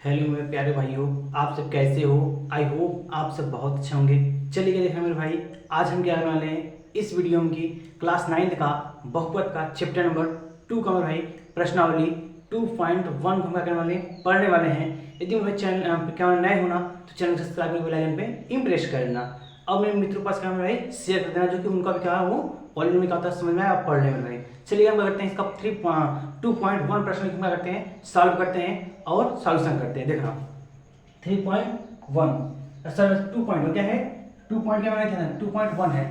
Hello मेरे प्यारे भाइयों, आप सब कैसे हो। आई होप आप सब बहुत अच्छे होंगे। चलिए देखा मेरे भाई, आज हम क्या करने वाले हैं इस वीडियो में कि क्लास 9th का बहुपद का चैप्टर नंबर 2 का मेरे भाई प्रश्नावली 2.1 को हम क्या करने वाले हैं, पढ़ने वाले हैं। यदि मेरे चैनल क्या नए होना तो चैनल सब्सक्राइब करके बेल आइकन पे इम्प्रेस कर देना और मेरे मित्रों के पास क्या मेरे भाई शेयर कर देना, जो कि उनका भी क्या है वो पॉलिनोमियल का होता है समझ में आप पढ़ लेंगे भाई। चलिए हम क्या करते हैं इसका 2.1 प्रश्न क्या करते हैं सॉल्व करते हैं और सॉल्यूशन करते हैं। देखना 3.1 सर 2.1 क्या है 2 क्या मैंने 2.1 है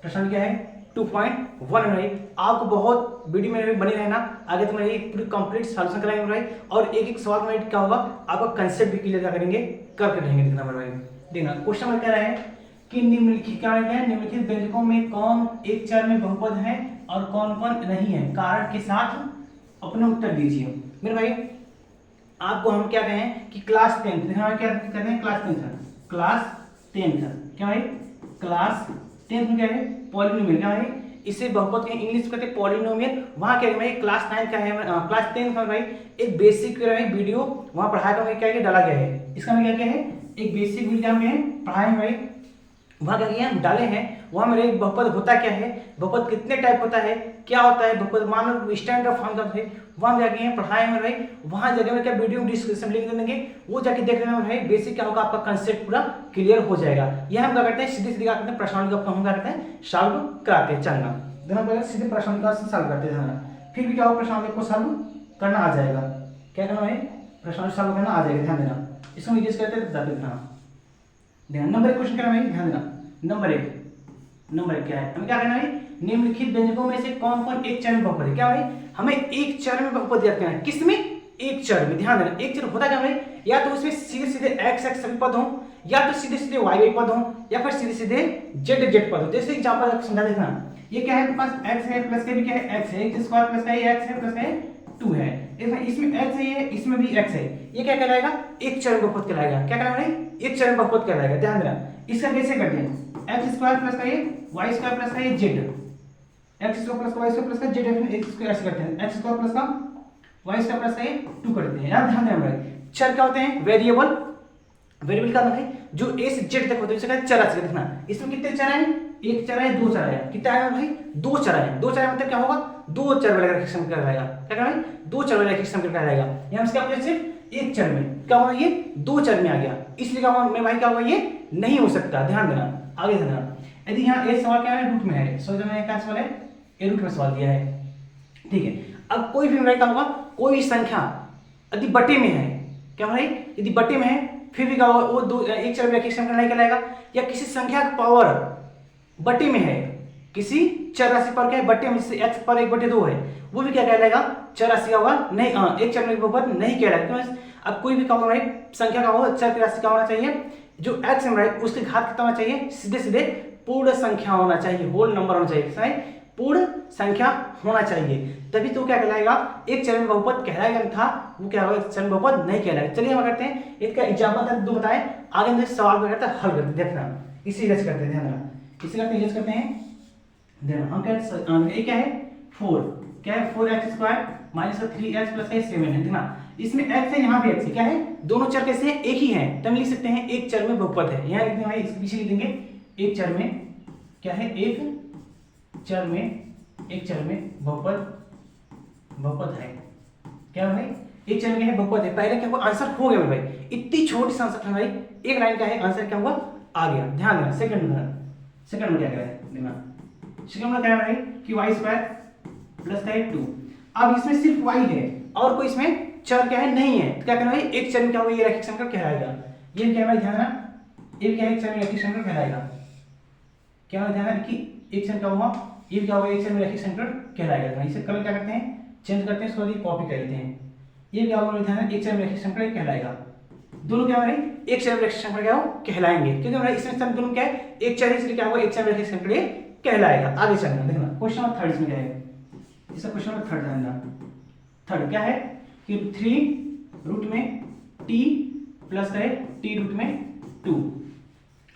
प्रश्न क्या है 2.1 है। आपको बहुत वीडियो में बने रहना, आगे तो मैं पूरी कंप्लीट सॉल्यूशन कराएंगे भाई और एक एक सवाल में क्या होगा आपका कंसेप्ट भी क्लियर करेंगे करके रहेंगे। देखना भाई, देखना क्वेश्चन में कह रहा है कि निम्नलिखित क्या है, निम्नलिखित व्यंजकों में कौन एक चर में बहुपद है और कौन कौन नहीं है, कारण के साथ अपना उत्तर दीजिए। मेरे भाई आपको हम क्या कहें कि क्लास 10th क्या कहते हैं, क्लास 10th क्या भाई क्लास 10th में क्या है पॉलिनोमियल क्या है, इसे बहुपद के इंग्लिश में कहते हैं पॉलिनोमियल। वहां क्या है भाई क्लास 9 का है क्लास 10 का भाई एक बेसिक वीडियो वहां पढ़ाया का क्या डाला गया है। इसका में क्या है एक बेसिक वीडियो में पढ़ाए हैं भाई, वहां क्या किया हम डाले हैं। वहां मेरे बहुपद होता क्या है, बहुपद कितने टाइप होता है, क्या होता है बहुपद, मान लो स्टैंडर्ड फॉर्म का है वहां जाके हैं पढ़ाए हैं भाई। वहां जगह में क्या वीडियो डिस्क्रिप्शन लिंक दे देंगे, वो जाके देख लेना भाई। बेसिक क्या होगा आपका कंसेप्ट पूरा क्लियर हो जाएगा। यह हम क्या करते हैं सीधे सीधे क्या करते हैं प्रश्नावली का हम क्या करते हैं सॉल्व कराते हैं। चलना देखना पहले सीधे प्रश्नावली का सॉल्व करते हैं, फिर भी क्या होगा प्रश्नावली को सॉल्व करना आ जाएगा। क्या करना भाई प्रश्नावली सॉल्व करना आ जाएगा, ध्यान देना। इसको यूज करते हैं बताते ध्यान देना। नंबर 1 क्वेश्चन क्या है भाई, ध्यान देना। नंबर एक क्या है, हमें क्या करना है निम्नलिखित व्यंजकों में से कौन कौन एक चर में बहुपद है। क्या भाई हमें एक चर में बहुपद याद करना है, किसमें एक चर में। ध्यान देना एक चर होता क्या भाई, या तो उसमें सीधे सीधे x x सभी पद हो, या तो सीधे सीधे y y पद हो, या फिर सीधे सीधे z z पद हो। जैसे एग्जांपल समझा देखना, ये क्या है पास x है प्लस के भी क्या है x है, x स्क्वायर प्लस का ये x है प्लस का 2 है, इसमें x है, ये इसमें भी x है, ये क्या कहलाएगा एक चर में बहुपद कहलाएगा। क्या कहलाएगा भाई एक चर में बहुपद कहलाएगा। ध्यान देना इसका कैसे करते हैं x स्क्वायर प्लस का ये y स्क्वायर प्लस का ये z, x स्क्वायर प्लस का y स्क्वायर प्लस का z x स्क्वायर ऐसे करते हैं, x स्क्वायर प्लस का y स्क्वायर प्लस का ये 2 करते हैं। यार ध्यान देना भाई चर क्या होते हैं वेरिएबल, वेरिएबल का मतलब है जो a से z तक होते हैं उसे कहते हैं चर। ऐसे देखना इसमें कितने चर हैं, एक चर है दो चर है, कितना आएगा भाई दो चर है। दो चर मतलब क्या होगा दो चर वाला रेखिक कहलाएगा। क्या कहलाएगा दो चर वाला रेखिक कहलाएगा। यहां से क्या होगा सिर्फ एक चर में क्या होगा ये दो चर में आ गया, इसलिए क्या होगा मेरे भाई क्या होगा ये नहीं हो सकता। ध्यान देना आगे देना। यदि यहाँ ए सवाल क्या है रूट में है, सोचो मैंने क्या सवाल है ए रूट में सवाल दिया है, ठीक है। अब कोई भी क्या होगा कोई भी संख्या यदि बटे में है, क्या भाई यदि बटे में है फिर भी क्या होगा वो दो एक चर रेखिक समीकरण नहीं कहलाएगा। या किसी संख्या का पावर बटे में है, किसी चर राशि पर क्या है बटे में, जैसे x पर 1/2 है, वो भी क्या कहलाएगा चर राशि का होगा नहीं, एक चर में बहुपद नहीं कहलाएगा। अब कोई भी क्या होगा भाई संख्या का हो चर की राशि का होना चाहिए, जो x है भाई उसके घात कितना होना चाहिए, सीधे सीधे पूर्ण संख्या होना चाहिए, होल नंबर होना चाहिए, पूर्ण संख्या होना चाहिए, तभी तो क्या कहलाएगा एक चर में बहुपद कहलाएगा, था वो क्या होगा चर में बहुपद नहीं कहलाएगा। चलिए हम करते हैं इसका एग्जांपल दो बताएं, आगे हम सवाल को करते हैं हल करते हैं। देखना इसी रच करते हैं, ध्यान रखना इसी करते यूज करते हैं। देखना हम क्या क्या है 4 क्या है 4x square minus 3x plus 7 है। देखना इसमें x है यहाँ भी x है, क्या है दोनों चर कैसे हैं एक ही हैं, तो हम लिख सकते हैं एक चर में बहुपद है। यहाँ लिखने भाई इसके पीछे लिख देंगे एक चर में क्या है एक चर में बहुपद है। क्या भाई एक चर में है बहुपद है। पहले क्या हुआ आंसर हो गया भाई, इतनी छोटी सी आंसर भाई एक लाइन का है आंसर क्या हुआ आ गया। ध्यान देना सेकंड में क्या करें देखना सेकंड में क्या है भाई कि y स्क्वायर प्लस का 2। अब इसमें सिर्फ y है और कोई इसमें चर क्या है नहीं है, तो क्या करना भाई एक चर में क्या होगा ये रैखिक समीकरण कहलाएगा। ये क्या है ध्यान रखना ये क्या है एक चर में रैखिक समीकरण कहलाएगा। क्या ध्यान रखना कि एक चर क्या होगा ये क्या होगा एक चर में रैखिक समीकरण कहलाएगा। इसे कल क्या करते हैं चेंज करते हैं, इसको कॉपी कर लेते हैं। ये क्या होगा ध्यान एक चर में रैखिक समीकरण कहलाएगा। दोनों क्या हमारे एक चर में रैखिक समीकरण क्या हो कहलाएंगे, क्योंकि हमारे इसमें सब दोनों क्या है एक चर है, इसलिए क्या होगा एक चर में रैखिक समीकरण कहलाएगा। आगे चलना देखना क्वेश्चन नंबर 3 इसमें क्या है, इसका क्वेश्चन नंबर 3 ध्यान थर्ड क्या है कि 3 रूट में t प्लस है t रूट में 2।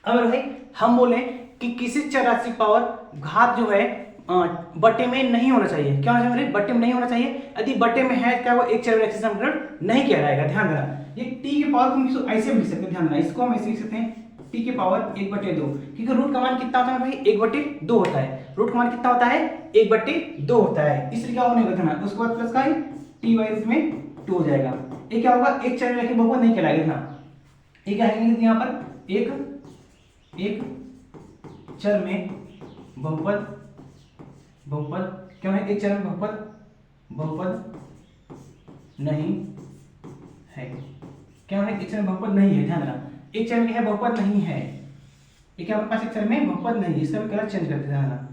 अब भाई हम बोले कि किसी चर राशि पावर घात जो है बट्टे में नहीं होना चाहिए। क्या होना चाहिए? बट्टे में नहीं होना चाहिए। यदि बट्टे में है क्या वो एक चर में एक्स समीकरण नहीं कहलाएगा। ध्यान देना, ये टी के पावर हम इसको ऐसे भी लिख सकते हैं। ध्यान देना, इसको हम ऐसे लिख सकते हैं टी के पावर 1/2, क्योंकि रूट का मान कितना होता है भाई? 1/2 होता है। रूट का मान कितना होता है? 1/2 होता है। इसलिए क्या होने का उसके बाद प्लस का टी बाई रूट में 2 हो जाएगा। ये क्या होगा? एक चर में रखे बहुपद नहीं कहलाएगा ना। ये क्या है यहाँ पर? एक चर में बहुपद क्यों है? एक चर में बहुपद नहीं है। क्या है? एक चर में बहुपद नहीं है। ध्यान रखना, एक चर में है बहुपद नहीं है। ये क्या हमारे पास एक चर में बहुपद नहीं है, इसका कलर चेंज करते हैं।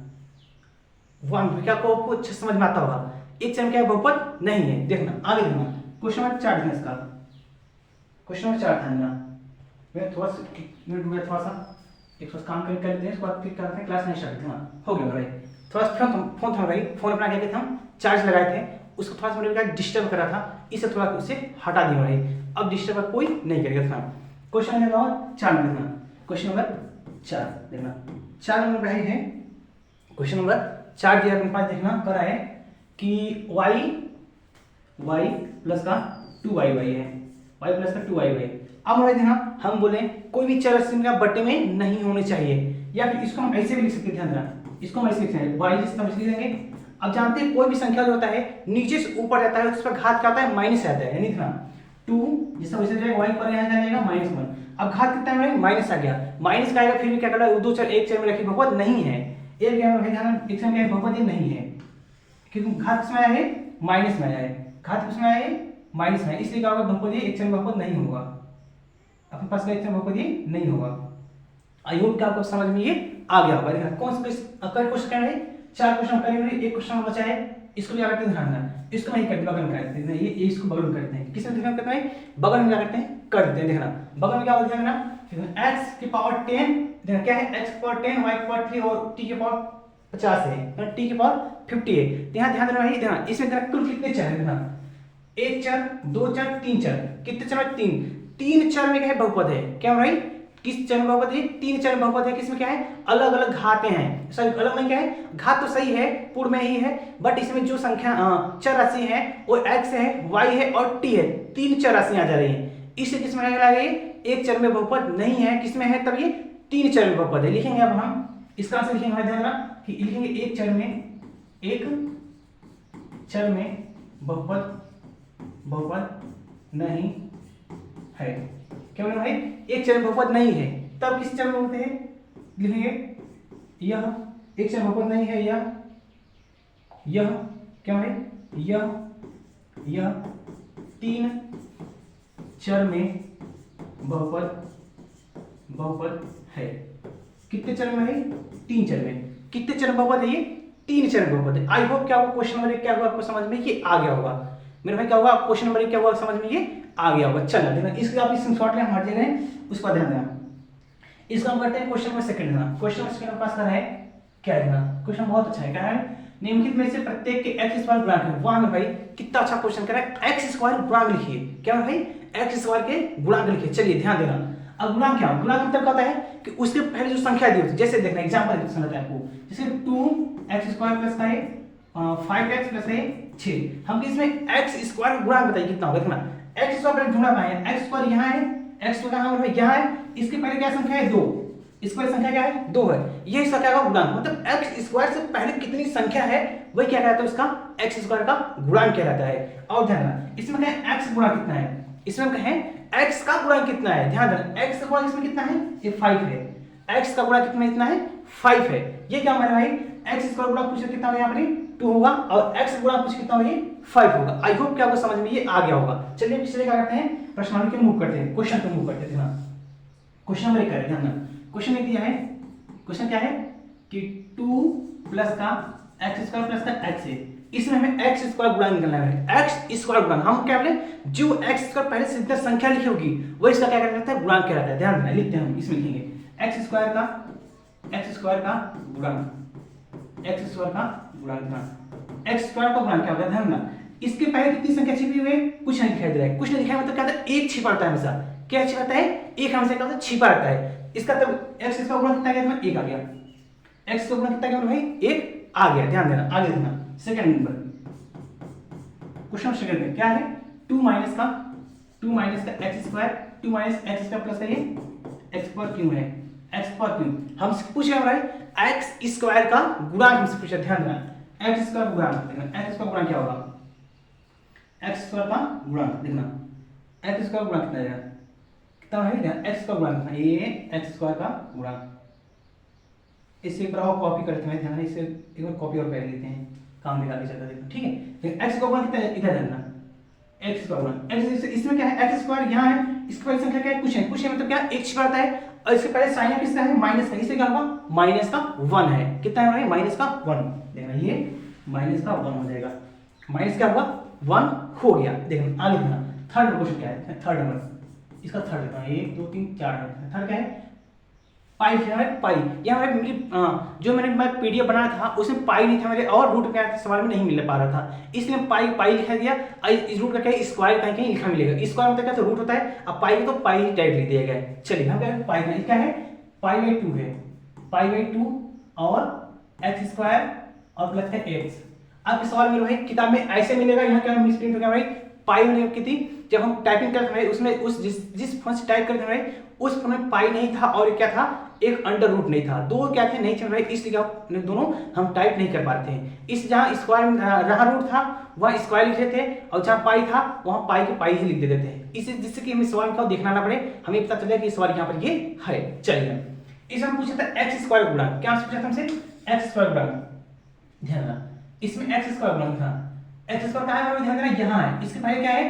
वन क्या को आपको अच्छा समझ में आता होगा। एक चर में क्या बहुपद नहीं है। देखना आगे देखना, क्वेश्चन नंबर 4 देखना इसका। क्वेश्चन नंबर 4 ध्यान देना। मैं थोड़ा सा एक काम कर लेते हैं, इसके बाद फिर करते हैं क्लास नहीं स्टार्ट करते हैं। हो गया भाई, थोड़ा सा फोन था भाई, फोन अपना क्या थे हम चार्ज लगाए थे, उसको थोड़ा सा मेरे डिस्टर्ब कर रहा था, इसे थोड़ा उसे हटा दिया भाई। अब डिस्टर्ब कोई नहीं करेगा था। क्वेश्चन नंबर 4 में देखना, क्वेश्चन नंबर 4 देखना। 4 नंबर भाई है क्वेश्चन नंबर 4 दिया अपने पास। देखना कर रहा है कि y प्लस का 2y है, y प्लस का 2y। अब भाई देखना, हम बोले कोई भी चर संख्या बट्टे में नहीं होनी चाहिए, या फिर इसको हम ऐसे भी लिख सकते हैं। ध्यान देना, इसको हम ऐसे लिख सकते हैं y जिसका हम लिख देंगे। अब जानते हैं कोई भी संख्या जो होता है नीचे से ऊपर जाता है, उस पर घात क्या होता है? माइनस आता है। यानी देखना 2 जिसका वैसे जाएगा y पर यहाँ जाएगा -1। अब घात कितना है? माइनस आ गया। माइनस का आएगा, फिर भी क्या कर रहा है? दो चर एक चर में रखी बहुपद नहीं है। एक क्या है ध्यान, एक चर में बहुपद नहीं है, क्योंकि घात किसमें आया है? माइनस में आया है। घात किसमें आया है? माइनस में। इसलिए क्या होगा? बहुपद एक चर में बहुपद नहीं होगा। अपने पास का एक चर में बहुपद नहीं होगा। आई होप कि आपको समझ में ये आ गया होगा। देखना कौन सा क्वेश्चन क्या है? 4 क्वेश्चन करेंगे, एक क्वेश्चन बचा है, इसको क्या करते हैं? ध्यान देना, इसको नहीं करते, बगल में करते हैं। ये इसको बगल में करते हैं। किसमें ध्यान करते हैं? बगल में क्या करते हैं? कर देते हैं। देखना बगल में क्या होता है ना, x की पावर 10, देखना क्या है? x की पावर 10, y की पावर 3 और t की पावर 50 है, t की पावर 50 है। यहाँ ध्यान देना भाई, ध्यान इसमें देखना कुल कितने चर है? देखना एक चर, दो चर, तीन चर। कितने चर? 3 चर में क्या है? बहुपद है। क्या भाई? किस चर में बहुपद है? 3 चर में बहुपद है। किसमें क्या है? अलग अलग घातें हैं। सॉरी अलग में क्या है? घात तो सही है, पूर्ण में ही है, बट इसमें जो संख्या चर राशि है वो x है, y है और t है। 3 चर राशियां आ जा रही हैं। इससे किसमें क्या लगे? एक चर में बहुपद नहीं है। किसमें है? तब ये 3 चर में बहुपद है। लिखेंगे अब हम इसका आंसर लिखेंगे ध्यान देना कि लिखेंगे एक चर में बहुपद नहीं है। क्या बोले भाई? एक चर में बहुपद नहीं है, तब किस चर में होते हैं? लिखेंगे यह एक चर में बहुपद नहीं है, यह क्या है? यह 3 चर में बहुपद है। कितने चर में है? 3 चर में। कितने चर में बहुपद है? ये 3 चर में बहुपद है। आई होप क्या होगा क्वेश्चन नंबर 1 क्या होगा आपको समझ में ये आ गया होगा। मेरे भाई क्या होगा? क्वेश्चन नंबर 1 क्या होगा समझ में ये आ गया होगा। चलो देखना, इसके आप स्क्रीनशॉट ले, हम हट जाएंगे, उस पर ध्यान देना। इसका हम करते हैं क्वेश्चन नंबर 2 देना। क्वेश्चन नंबर 2 पास कर है क्या देना? क्वेश्चन बहुत अच्छा है। क्या है? निम्नलिखित में से प्रत्येक के x स्क्वायर गुणांक है। वाह में भाई कितना अच्छा क्वेश्चन कर रहा है। x स्क्वायर गुणांक लिखिए। क्या है भाई? x स्क्वायर के गुणांक लिखिए। चलिए ध्यान देना, अब गुणांक क्या? गुणांक मतलब क्या होता है कि उसके पहले जो संख्या दी होती है, जैसे देखना एग्जांपल समझता है आपको, जैसे 2x स्क्वायर प्लस का है 5x प्लस है 6। हम इसमें x स्क्वायर गुणांक बताइए कितना होगा। देखना x स्क्वायर पहले ढूंढना पाए, x स्क्वायर यहाँ है, x तो कहाँ है? यहाँ है। इसके पहले क्या संख्या है? 2। इसके पहले संख्या क्या है? 2 है। ये इसका क्या होगा? गुणांक। मतलब x स्क्वायर से पहले कितनी संख्या है वही क्या कहलाता है? उसका x स्क्वायर का गुणांक कहलाता है। और ध्यान देना, इसमें क्या है? x गुणा कितना है? इसमें क्या है? x का गुणा कितना है? ध्यान देना, x का गुणा इसमें कितना है? ये 5 है। x का गुणा कितना इतना है? 5 है। ये क्या हमारे भाई? x स्क्वायर गुणा पूछे कितना होगा? यहाँ पर 2 होगा, और x गुणा पूछे कितना होगा? 5 होगा। आई होप कि आपको समझ में ये आ गया होगा। चलिए पिछले क्या करते हैं? प्रश्नावली के मूव करते हैं, क्वेश्चन पे मूव करते हैं। क्वेश्चन नंबर 1 करें, ध्यान देना। क्वेश्चन में दिया है, क्वेश्चन क्या है कि 2 प्लस का x स्क्वायर प्लस का x है। इसमें हमें x स्क्वायर गुणा निकालना है। x स्क्वायर गुणा हम क्या बोले? जो x स्क्वायर पहले से जितना संख्या लिखी होगी वो इसका क्या कहलाता है? गुणांक कहलाता है। ध्यान देना, लिखते हैं हम, इसमें लिखेंगे x स्क्वायर का गुणांक, x स्क्वायर का गुणांक। x स्क्वायर का गुणांक क्या होता है? ध्यान देना, इसके पहले कितनी संख्या छिपी हुई है? कुछ नहीं दिखाई दे रहा है। कुछ नहीं दिखाई मतलब क्या होता है? एक छिपा रहता है हमेशा। क्या छिपा रहता है? एक हमेशा क्या होता है? छिपा रहता है। इसका तब x स्क्वायर गुणा कितना आ गया? 1 आ गया। x का गुणा कितना आ गया भाई? 1 आ गया, ध्यान देना, आगे देखना। सेकंड नंबर क्वेश्चन सेकंड में क्या है, 2 माइनस का x square, 2 minus x square plus का ये एक्स पर क्यों है, एक्स पर क्यों हमसे पूछ रहा है एक्स स्क्वायर का गुणांक हमसे पूछा, ध्यान देना, एक्स स्क्वायर गुणांक देखना, एक्स स्क्वायर गुणांक क्या होगा, एक्स स्क्वायर का गुणांक देखना, एक्स स्क्वायर गुणांक कितना आएगा, कितना है, एक्स का गुणांक था ये, एक्स स्क्वायर का गुणांक, इसे एक बार कॉपी करते हैं, ध्यान, इसे एक बार कॉपी और कर लेते हैं, काम निकाल के चलता देखो, ठीक है। एक्स का गुणांक कितना है, इधर जानना, एक्स का गुणांक, एक्स इसमें क्या है, एक्स स्क्वायर यहाँ है, इसकी पहले संख्या क्या है, कुछ है मतलब क्या, एक छिपा रहता है, और इसके पहले साइन है किसका है, माइनस का, इससे क्या होगा, माइनस का 1 है, कितना है, माइनस का 1, देखना ये माइनस का 1 हो जाएगा, माइनस क्या होगा, 1 हो गया। देखना आगे देखना, थर्ड क्वेश्चन क्या है, थर्ड नंबर, इसका थर्ड देखना, 1 2 3 4 है, थर्ड क्या है, पाई है, पाई, यहाँ मेरी जो मैं पीडीएफ बनाया था उसमें पाई नहीं था मेरे, और रूट क्या था सवाल में नहीं मिल पा रहा था, इसलिए पाई लिखा दिया, इस रूट का क्या है, स्क्वायर कहीं लिखा मिलेगा, स्क्वायर मतलब क्या, तो रूट होता है, अब पाई तो पाई टाइप लिख दिया गया, चलिए हम क्या है, पाई क्या है, पाई बाई 2 है, पाई बाई 2 और एक्स स्क्वायर और प्लस है एक्स। अब सवाल में भाई किताब में ऐसे मिलेगा, यहाँ क्या मिसप्रिंट हो गया भाई, पाई होने की थी, जब हम टाइपिंग करते हैं उसमें उस जिस फॉन्ट से टाइप करते हैं उस फॉन्ट में पाई नहीं था, और क्या था, एक अंडर रूट नहीं था, दो क्या थे, नहीं चल रहे, इसलिए दोनों हम टाइप नहीं कर पाते हैं, इस जहाँ स्क्वायर रहा रूट था वहाँ स्क्वायर लिख देते थे, और जहाँ पाई था वहाँ पाई के पाई ही लिख देते थे, इससे जिससे कि हमें सवाल का देखना ना पड़े, हमें पता चले कि सवाल यहाँ पर ये है। चलिए इसमें हम पूछा था एक्स स्क्वायर गुणांक, क्या पूछा था हमसे, एक्स स्क्वायर गुणांक, ध्यान रखना, इसमें एक्स स्क्वायर गुणांक था, एक्स स्क्वायर कहाँ है, ध्यान देना, यहाँ है, इसके पहले क्या है,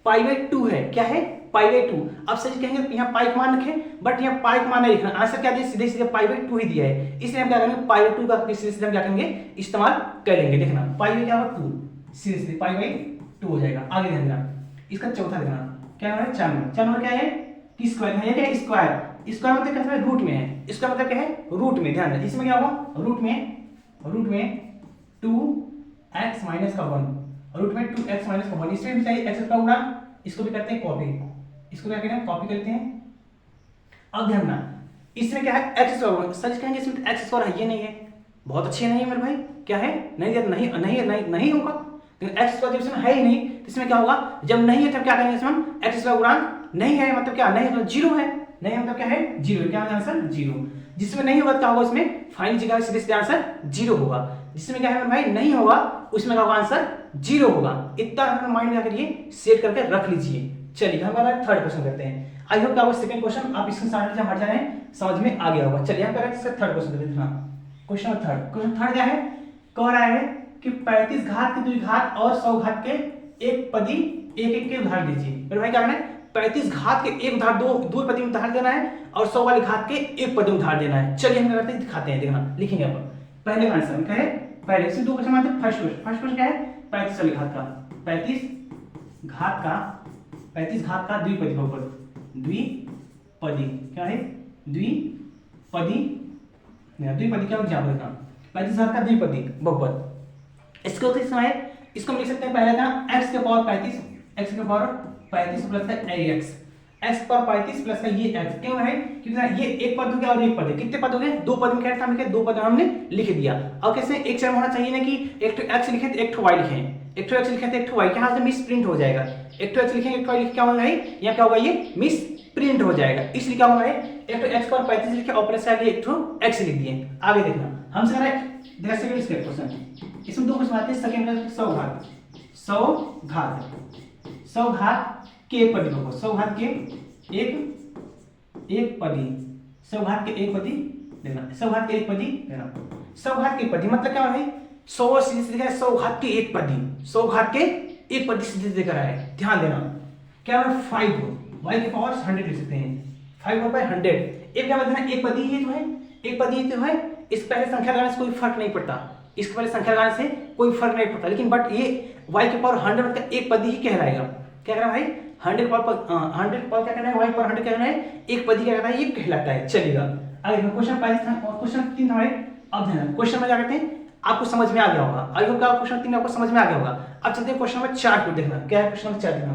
पाई बाई 2 है, क्या है, पाई बाई 2। अब सच कहेंगे तो यहाँ पाई का मान रखें, बट यहाँ पाई का मान नहीं लिखना, आंसर क्या दिया, सीधे सीधे पाई बाई 2 ही दिया है, इसलिए हम क्या करेंगे, पाई बाई 2 का सीधे सीधे हम क्या करेंगे, इस्तेमाल करेंगे, देखना पाई बाई क्या होगा 2, सीधे सीधे पाई बाई 2 हो जाएगा। आगे ध्यान देना, इसका चौथा देखना क्या है, 4 नंबर, 4 नंबर क्या है, कि स्क्वायर है, क्या है, स्क्वायर, स्क्वायर मतलब क्या है, रूट में है, इसका मतलब क्या है, रूट में, ध्यान देना, इसमें क्या होगा, रूट में 2x माइनस का 1, रूट में 2x माइनस का 1, इसमें भी चाहिए एक्स का गुणांक, इसको भी करते हैं कॉपी, इसको क्या करते हैं, कॉपी करते हैं। अब ध्यान ना, इसमें क्या है, एक्स स्क्वायर, सच कहेंगे इसमें एक्स स्क्वायर है, ये नहीं है, बहुत अच्छे नहीं है मेरे भाई, क्या है, नहीं होगा, लेकिन एक्स स्क्वायर जब इसमें है ही नहीं, तो इसमें क्या होगा, जब नहीं है तब क्या करेंगे, इसमें हम एक्स स्क्वायर गुणांक नहीं है मतलब क्या, नहीं मतलब जीरो है, नहीं मतलब क्या है, जीरो, क्या आंसर जीरो, जिसमें नहीं होगा क्या होगा, उसमें फाइनल जगह सीधे आंसर जीरो होगा, जिसमें क्या है भाई नहीं होगा उसमें क्या होगा, आंसर जीरो होगा, इतना अपने माइंड में करिए, सेट करके रख लीजिए। चलिए हम थर्ड क्वेश्चन करते हैं, आई होप आपको सेकंड क्वेश्चन आप इसके साथ जब हट जाए समझ में आ गया होगा। चलिए हम करेंगे थर्ड क्वेश्चन देखना, क्वेश्चन थर्ड क्या है, कह रहा है कि 35 घात के 2 घात और 100 घात के एक पदी एक के उदाहरण दीजिए। मेरे भाई क्या करना है, 35 घात के एक उदाहरण दो पदी में उदाहरण देना है, और 100 वाले घात के एक पदी में उदाहरण देना है। चलिए हम करते हैं, दिखाते हैं, देखना लिखेंगे अपन पहले आंसर क्या है, पहले इसमें दो क्वेश्चन आते हैं, फर्स्ट क्वेश्चन क्या है, 35 वाले घात का 35 घात का द्विपदी बहुपद, द्विपदी क्या है, द्विपदी क्या एग्जाम्पल देखना, 35 घात का द्विपदी बहुपद, इसको किस समय इसको हम लिख सकते हैं, पहले था x के पावर 35, x के पावर 35 प्लस है ax, x पर 35 प्लस का ये x, क्यों है, क्योंकि ये एक पद हो गया और एक पद है, कितने पद हो गए, दो पद में क्या था, हमने दो पद हमने लिख दिया। अब कैसे एक चरण होना चाहिए ना, कि एक तो x लिखे तो एक तो y लिखे, एक तो x लिखे तो एक तो y, क्या से मिस प्रिंट हो जाएगा, एक तो x लिखेंगे एक तो y लिखे, क्या होगा यहाँ क्या होगा, ये मिस प्रिंट हो जाएगा, इसलिए क्या होगा, एक तो x पर 35 लिखे और प्लस आगे एक तो x लिख दिए। आगे देखना हम से देखा सेकंड स्टेप क्वेश्चन, इसमें दो क्वेश्चन आते हैं, सेकंड में 100 घात के एक पदी को, 100 घात के एक पदी, 100 घात के एक पदी लेना, 100 घात के एक पदी लेना, 100 घात के एक पदी मतलब क्या है, 100 सीधे सीधे 100 घात के एक पदी, 100 घात के एक पदी सीधे सीधे करा है, ध्यान देना क्या है, 5 y के पावर 100 लिख सकते हैं, 5 पर 100, एक क्या मतलब है, एक पदी ही तो है, एक पदी ही तो है, इस पहले संख्या लगाने से कोई फर्क नहीं पड़ता, इसके पहले संख्या लगाने से कोई फर्क नहीं पड़ता, लेकिन बट ये y के पावर 100 मतलब एक पदी ही कहलाएगा, क्या कह रहा है भाई, 100 पावर क्या कहना है, y पावर 100 कहना है, एक पदी क्या कहता है, ये कहलाता है। चलेगा आगे क्वेश्चन 5 था और क्वेश्चन 3 था हमारे। अब ध्यान क्वेश्चन में क्या करते हैं, आपको समझ में आ गया होगा, आई होप क्वेश्चन 3 आपको समझ में आ गया होगा। अब चलते हैं क्वेश्चन नंबर 4 को देखना, क्या है क्वेश्चन नंबर 4 देखना,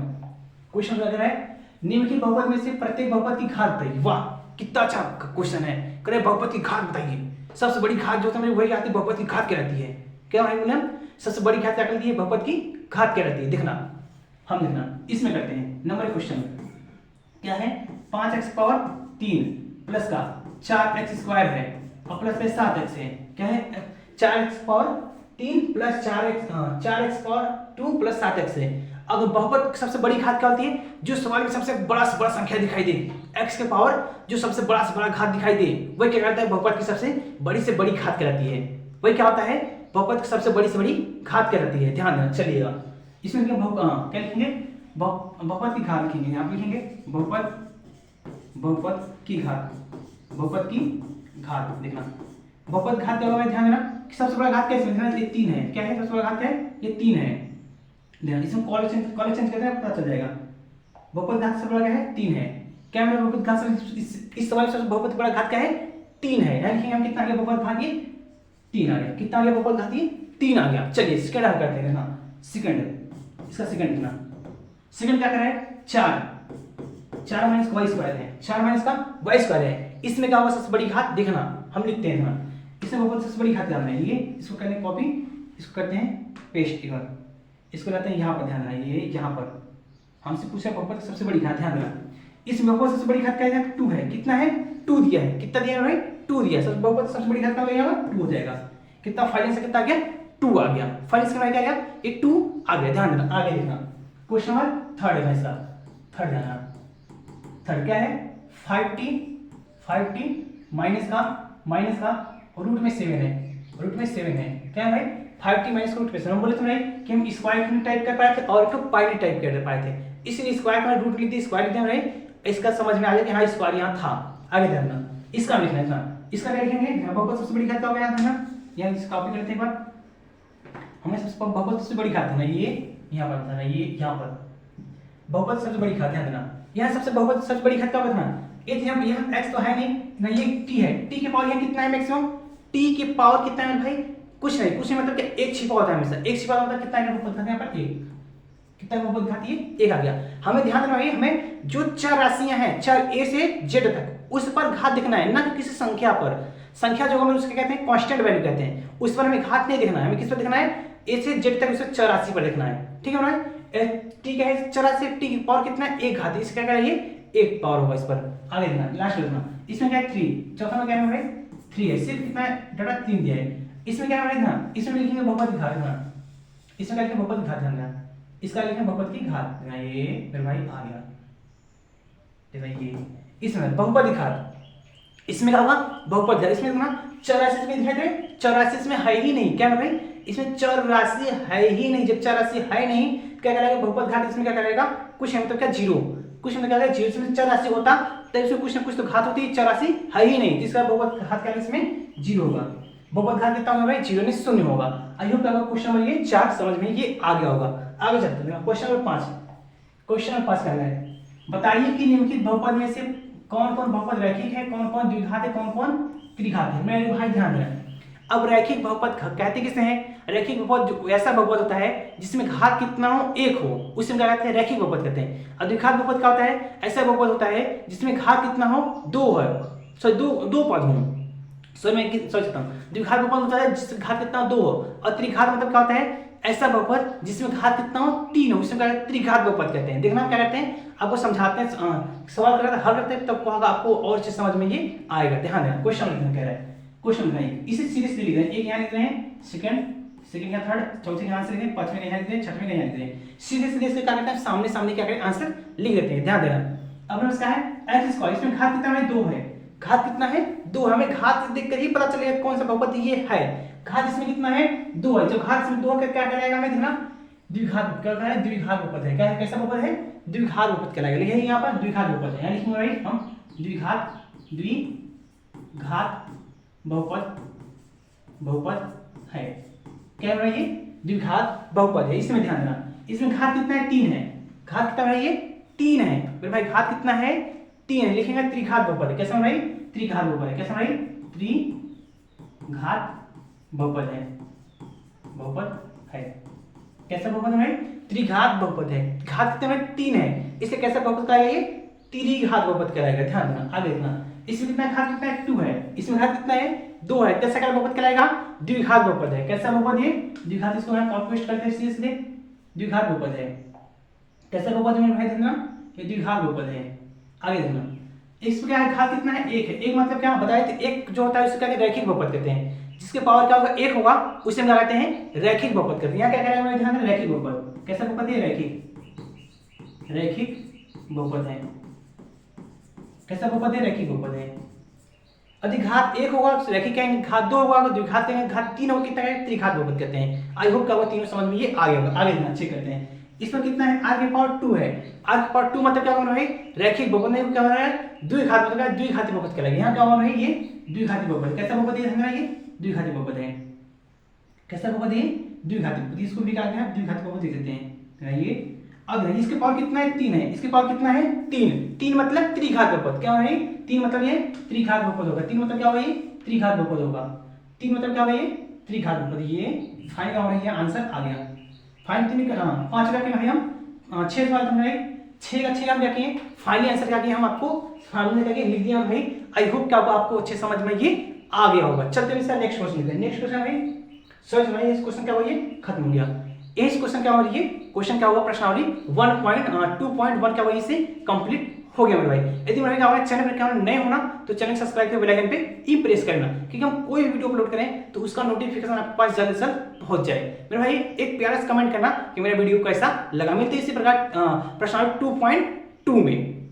क्वेश्चन क्या कह रहा है, निम्नलिखित बहुपद में से प्रत्येक बहुपद की घात बताइए। वाह कितना अच्छा क्वेश्चन है, कह रहे बहुपद की घात बताइए, सबसे बड़ी घात जो होता है वही आती है बहुपद की घात कहलाती है। क्या है बोले हम, सबसे बड़ी घात क्या कहलाती है, बहुपद की घात कहलाती है। देखना हम देखना इसमें करते हैं नंबर क्वेश्चन क्या है, 5x पावर 3 प्लस का 4x स्क्वायर है और प्लस में 7x है। क्या है, 4x power 3 plus 4x power 2 plus 7x है। अगर बहुपद की सबसे बड़ी घात क्या होती है, जो सवाल में सबसे बड़ा से बड़ा संख्या दिखाई दे, x के पावर जो सबसे बड़ा से बड़ा घात दिखाई दे, वही क्या कहता है, बहुपद की सबसे बड़ी से बड़ी घात कहलाती है। वही क्या होता है, बहुपद की सबसे बड़ी से बड़ी घात कहलाती है। ध्यान देना, चलिएगा इसमें क्या क्या लिखेंगे, बहुपद की घात लिखेंगे। आप लिखेंगे बहुपद की घात, बहुपद की घात। देखना बहुपद घात क्या होगा, ध्यान देना कि सबसे बड़ा घात क्या है, इसमें ये 3 है। क्या है सबसे बड़ा घात है, ये 3 है। देखना इसमें कॉलेज चेंज करते हैं, पता चल जाएगा। बहुपद घात सबसे बड़ा क्या है, 3 है। क्या है बहुपद घात, इस सवाल में बहुपद बड़ा घात क्या है, 3 है। यानी लिखेंगे हम कितना आ गया बहुपद घात, ये 3 आ गया। कितना आ गया बहुपद घात, ये 3 आ गया। चलिए सेकंड हल करते हैं। ना सेकंड, इसका सेकंड लिखना। सेकंड क्या कर रहा है, 4 माइनस का वाई स्क्वायर है, 4 माइनस का वाई स्क्वायर है। इसमें क्या होगा सबसे बड़ी घात, देखना हम लिखते हैं ना, इसमें बहुपद सबसे बड़ी घात ध्यान है, ये इसको करने कॉपी, इसको करते हैं पेस्ट, इसको लाते हैं यहाँ पर। ध्यान रहा ये यहाँ पर हमसे पूछा बहुपद सबसे बड़ी घात, ध्यान देना। इसमें बहुपद सबसे बड़ी घात क्या है, 2 है। कितना है, 2 दिया है। कितना दिया है भाई, 2 दिया है। बहुपद सबसे बड़ी घात का यहाँ पर 2 हो जाएगा। कितना फाइनल से कितना आ गया, 2 आ गया। फाइनल से क्या आ गया, ये 2 आ गया। ध्यान देना, आगे देखना क्वेश्चन नंबर 3 है इसका। थर्ड ध्यान, थर्ड क्या है, 5t माइनस का रूट में 7 है, रूट में 7 है। क्या है भाई, 5t माइनस रूट में 7। हम बोले थे कि हम स्क्वायर क्यों टाइप कर पाए थे और तो पाई नहीं टाइप कर पाए थे, इसलिए स्क्वायर का रूट लिख दिया, स्क्वायर लिख दिया। इसका समझ में आ गया कि हाँ स्क्वायर यहाँ था। आगे ध्यान, इसका लिखना है था, इसका क्या लिखेंगे, बहुपद सबसे बड़ी घात का याद है ना, यहाँ इस कॉपी करते हैं एक बार। हमें सबसे बहुपद सबसे बड़ी घात है ना, ये यहाँ पर था ना, ये यहाँ पर बहुपद सबसे बड़ी घात है ना। यहाँ सबसे बहुपद सबसे बड़ी घात का बताना, यहाँ x तो है नहीं ना, ये t है। t के पावर यहाँ कितना है मैक्सिमम, t के पावर कितना है भाई, कुछ नहीं मतलब कि एक छिपा होता है हमेशा। एक छिपा होता है कितना है बहुपद घात, यहाँ पर 1। कितना बहुपद घात, ये 1 आ गया। हमें ध्यान रखना है, हमें जो चार राशियां हैं, चार a से z तक, उस पर घात दिखना है, ना कि किसी संख्या पर। संख्या जो हमें उसके कहते हैं कांस्टेंट वैल्यू कहते हैं, उस पर हमें घात नहीं दिखना है। हमें किस पर दिखना है, a से z तक, उसे चार राशि पर दिखना है। ठीक है ना, ठीक है, चौरासी से t की पावर कितना है, 1 घात। इसका क्या है, ये 1 पावर होगा इस पर। आगे देखना, लास्ट देखना, इसमें क्या है 3, चौथा में क्या है भाई 3 है। सिर्फ कितना है, डाटा 3 दिया है। इसमें क्या है ना, इसमें लिखेंगे बहुपद की घात ना, इसमें क्या लिखेंगे बहुपद की घात ध्यान, इसका लिखेंगे बहुपद की घात। ये मेरे भाई आ गया, देखिए ये इसमें बहुपद की घात, इसमें क्या होगा बहुपद घात। इसमें ना 84 में दिखाई दे, 84 में है ही नहीं। क्या है भाई, इसमें चर राशि है ही नहीं। जब चर राशि है नहीं, क्या करेगा बहुपद घात, इसमें क्या करेगा, कुछ है मतलब क्या, 0। कुछ मतलब क्या है, 0 में चर राशि होता तो इसमें कुछ ना कुछ तो घात होती है, चर राशि है ही नहीं, इसका बहुपद घात क्या इसमें 0 होगा। बहुपद घात कितना होगा भाई, 0 नहीं 0 होगा। आई होप आपको क्वेश्चन नंबर ये 4 समझ में ये आ गया होगा। आगे चलते हैं क्वेश्चन नंबर 5। क्वेश्चन नंबर 5 करना है, बताइए कि निम्नलिखित बहुपद में से कौन कौन बहुपद रैखिक है, कौन कौन द्विघात है, कौन कौन त्रिघात है। मेरे भाई ध्यान देना, अब रैखिक बहुपद कहते किसे हैं, रैखिक बहुपद ऐसा बहुपद होता है जिसमें घात कितना हो, 1 हो, उसे क्या कहते हैं, रैखिक बहुपद कहते हैं। और द्विघात बहुपद क्या होता है, ऐसा बहुपद होता है जिसमें घात कितना हो, 2 है, सॉरी दो पद हो। सॉरी मैं सोचता हूँ, द्विघात बहुपद होता है जिसमें घात कितना 2 हो, और त्रिघात मतलब क्या होता है, ऐसा बहुपद जिसमें घात कितना हो, 3 हो, उसमें क्या त्रिघात बहुपद कहते हैं। देखना क्या कहते हैं, आपको समझाते हैं, सवाल कर रहे थे हल करते हैं, तब आपको और अच्छे समझ में ये आएगा। ध्यान देना, क्वेश्चन लिखना कह रहा है, क्वेश्चन बनाइए, इसे सीरीज लिख रहे हैं। एक यहाँ लिख रहे हैं सेकंड का थर्ड, चौथे का आंसर लिख रहे हैं, पांचवें का यहाँ लिख रहे हैं, छठवें का यहाँ लिख रहे हैं। सीधे सीधे इसके क्या करते हैं, सामने सामने क्या करें, आंसर लिख देते हैं। ध्यान देना, अब इसका है x स्क्वायर, इसमें घात कितना है, 2 है। घात कितना है, 2। हमें घात देखकर ही पता चलेगा कौन सा बहुपद ये है। घात इसमें कितना है, 2 है। जब घात इसमें 2 है क्या कहलाएगा, हमें देखना द्विघात कहलाएगा, द्विघात बहुपद है। क्या है, कैसा बहुपद है, द्विघात बहुपद कहलाएगा। यही यहाँ पर द्विघात बहुपद है, यानी लिखेंगे भाई हम द्विघात बहुपद है। क्या है ये, द्विघात बहुपद है। इसमें ध्यान देना, इसमें घात कितना है, 3 है। घात कितना है, ये 3 है। फिर भाई घात कितना है, 3 है, लिखेंगे त्रिघात बहुपद है। कैसा भाई, त्रिघात बहुपद है। कैसा भाई, त्रिघात बहुपद है, बहुपद है। कैसा बहुपद है, त्रिघात बहुपद है। घात कितना है, 3 है, इसलिए कैसा बहुपद कहलाएगा, ये त्रिघात बहुपद कहलाएगा। ध्यान देना, आगे देखना, इसमें कितना घात कितना है 2 है, इसमें घात कितना है 2 है, कैसा का बहुपद कहलाएगा द्विघात बहुपद है। कैसा बहुपद है द्विघात, इसको हम कॉपी पेस्ट करते हैं इसलिए द्विघात बहुपद है। कैसा बहुपद है मेरे भाई देखना, ये द्विघात बहुपद है। आगे देखना इसमें क्या है घात कितना है 1 है। एक मतलब क्या बताए थे, एक जो होता है उसको क्या रैखिक बहुपद कहते हैं, जिसके पावर क्या होगा 1 होगा उसे हम लगाते हैं रैखिक बहुपद कहते हैं। यहाँ क्या करेंगे ध्यान दें रैखिक बहुपद, कैसा बहुपद है रैखिक बहुपद है। कैसा बहुपद है रैखिक बहुपद है। यदि घात 1 होगा रैखिक कहेंगे, घात 2 होगा द्विघात कहेंगे, घात 3 होगा कितना कहेंगे त्रिघात बहुपद कहते हैं। आई होप क्या होगा तीनों समझ में ये आ गया होगा। आगे देखना चेक करते हैं इसमें कितना है r की पावर 2 है। r की पावर 2 मतलब क्या होगा भाई रैखिक बहुपद नहीं क्या हो रहा है द्विघात मतलब द्विघाती बहुपद कहलाएगा। यहाँ क्या होगा भाई ये द्विघाती बहुपद। कैसा बहुपद है समझना, ये द्विघाती बहुपद है। कैसा बहुपद है द्विघाती बहुपद, इसको भी क्या है द्विघाती बहुपद लिख देते हैं। ये अब इसके पावर कितना है 3 है, इसके पावर कितना है 3 मतलब त्रिघात बहुपद। क्या है 3 मतलब ये त्रिघात बहुपद होगा। 3 मतलब क्या होगा ये त्रिघात बहुपद होगा। 3 मतलब क्या होगा ये त्रिघात बहुपद। ये फाइन हो रही है आंसर आ गया। फाइन 3 का 5 का भाई हम 6 सवाल तुमने 6 का 6 हम क्या किए फाइनली आंसर क्या किए हम आपको सामने करके लिख दिया भाई। आई होप कि आपको अच्छे समझ में ये आ गया होगा। चलते हैं इसका नेक्स्ट क्वेश्चन लिखते हैं। नेक्स्ट क्वेश्चन भाई सर्च भाई इस क्वेश्चन क्या हुआ ये खत्म हो गया। इस क्वेश्चन क्या हुआ ये क्वेश्चन क्या हुआ प्रश्नावली 1.2.1 क्या हुआ इसे कंप्लीट हो गया मेरे भाई। यदि मेरे क्या होगा चैनल पर क्या नए होना तो चैनल सब्सक्राइब करके बेल आइकन पे ई प्रेस करना, क्योंकि हम कोई वीडियो अपलोड करें तो उसका नोटिफिकेशन आपके पास जल्द से जल्द पहुंच जाए। मेरे भाई एक प्यारा सा कमेंट करना कि मेरा वीडियो कैसा लगा। मिलते हैं इसी प्रकार प्रश्नावली 2.2 में।